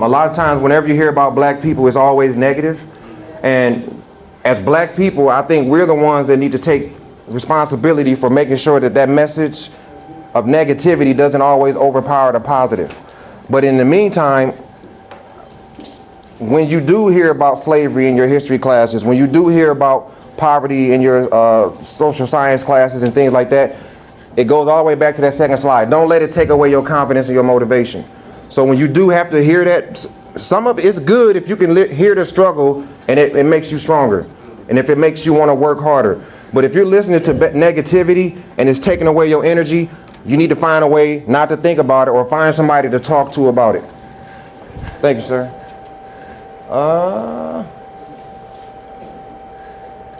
A lot of times whenever you hear about black people, it's always negative. And as black people, I think we're the ones that need to take responsibility for making sure that that message of negativity doesn't always overpower the positive. But in the meantime, when you do hear about slavery in your history classes, when you do hear about poverty in your social science classes and things like that, it goes all the way back to that second slide. Don't let it take away your confidence and your motivation. So when you do have to hear that, some of it's good if you can hear the struggle and it makes you stronger. And if it makes you want to work harder. But if you're listening to negativity and it's taking away your energy, you need to find a way not to think about it or find somebody to talk to about it. Thank you, sir.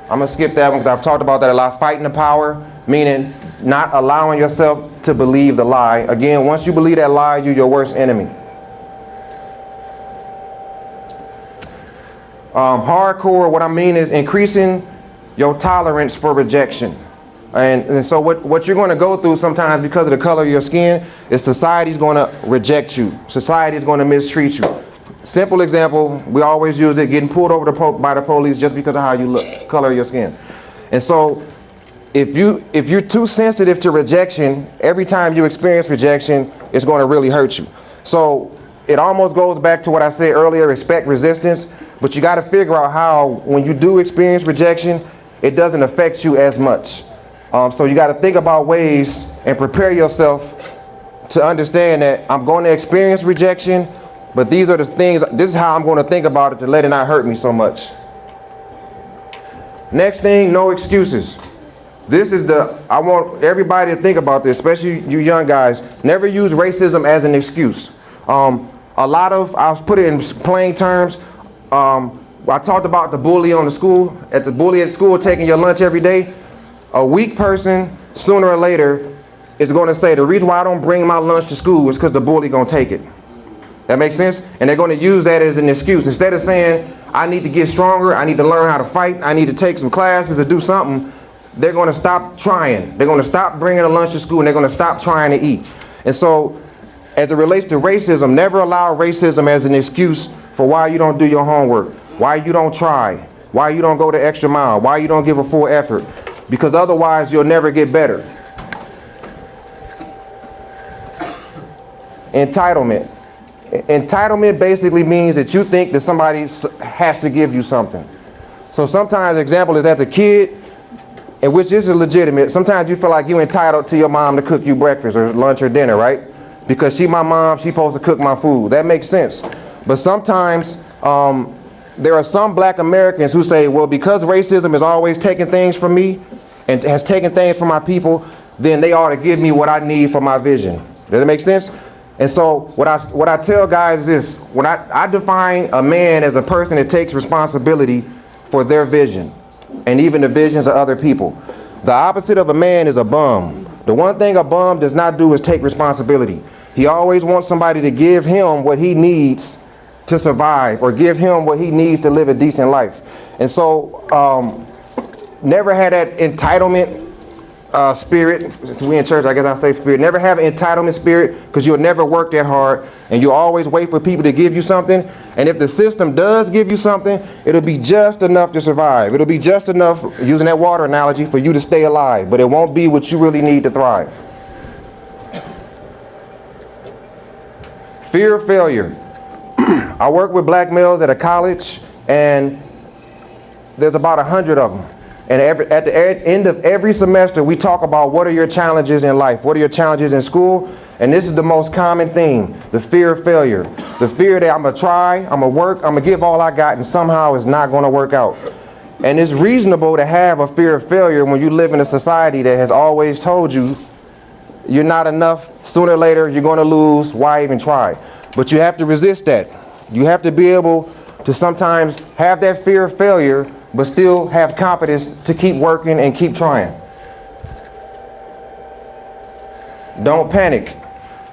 I'm going to skip that one because I've talked about that a lot. Fighting the power, meaning not allowing yourself to believe the lie. Again, once you believe that lie, you're your worst enemy. Hardcore, what I mean is increasing your tolerance for rejection. And so what you're going to go through sometimes because of the color of your skin is society's going to reject you. Society is going to mistreat you. Simple example, we always use it, getting pulled over by the police just because of how you look, color of your skin. And so if you're too sensitive to rejection, every time you experience rejection, it's going to really hurt you. So it almost goes back to what I said earlier, expect resistance, but you got to figure out how, when you do experience rejection, it doesn't affect you as much. So you got to think about ways and prepare yourself to understand that I'm going to experience rejection, but these are the things, this is how I'm going to think about it to let it not hurt me so much. Next thing, no excuses. This is I want everybody to think about this, especially you young guys. Never use racism as an excuse. I'll put it in plain terms. I talked about the bully at school taking your lunch every day. A weak person, sooner or later, is going to say, the reason why I don't bring my lunch to school is because the bully going to take it. That makes sense? And they're going to use that as an excuse. Instead of saying, I need to get stronger, I need to learn how to fight, I need to take some classes or do something, they're going to stop trying. They're going to stop bringing a lunch to school and they're going to stop trying to eat. And so, as it relates to racism, never allow racism as an excuse for why you don't do your homework, why you don't try, why you don't go the extra mile, why you don't give a full effort. Because otherwise, you'll never get better. Entitlement. Entitlement basically means that you think that somebody has to give you something. So sometimes, example is as a kid, and which is legitimate, sometimes you feel like you're entitled to your mom to cook you breakfast or lunch or dinner, right? Because she my mom, she's supposed to cook my food. That makes sense. But sometimes there are some black Americans who say, well, because racism is always taking things from me and has taken things from my people, then they ought to give me what I need for my vision. Does that make sense? And so what I tell guys is this: when I define a man as a person that takes responsibility for their vision and even the visions of other people. The opposite of a man is a bum. The one thing a bum does not do is take responsibility. He always wants somebody to give him what he needs to survive or give him what he needs to live a decent life. And so never had that entitlement spirit. Since we in church, I guess I say spirit. Never have an entitlement spirit, because you'll never work that hard and you always wait for people to give you something. And if the system does give you something, it'll be just enough to survive. It'll be just enough, using that water analogy, for you to stay alive, but it won't be what you really need to thrive. Fear of failure. I work with black males at a college, and there's about 100 of them. And at the end of every semester, we talk about what are your challenges in life? What are your challenges in school? And this is the most common theme: the fear of failure. The fear that I'm going to try, I'm going to work, I'm going to give all I got, and somehow it's not going to work out. And it's reasonable to have a fear of failure when you live in a society that has always told you you're not enough. Sooner or later, you're going to lose. Why even try? But you have to resist that. You have to be able to sometimes have that fear of failure, but still have confidence to keep working and keep trying. Don't panic.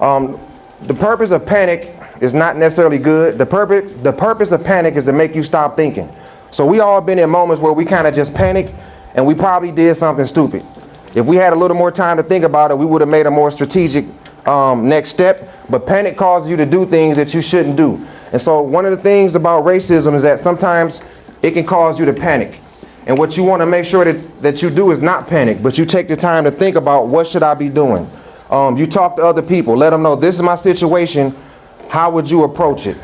The purpose of panic is not necessarily good. The purpose of panic is to make you stop thinking. So we all been in moments where we kind of just panicked and we probably did something stupid. If we had a little more time to think about it, we would have made a more strategic next step. But panic causes you to do things that you shouldn't do. And so one of the things about racism is that sometimes it can cause you to panic. And what you want to make sure that you do is not panic, but you take the time to think about what should I be doing. You talk to other people, let them know this is my situation, how would you approach it?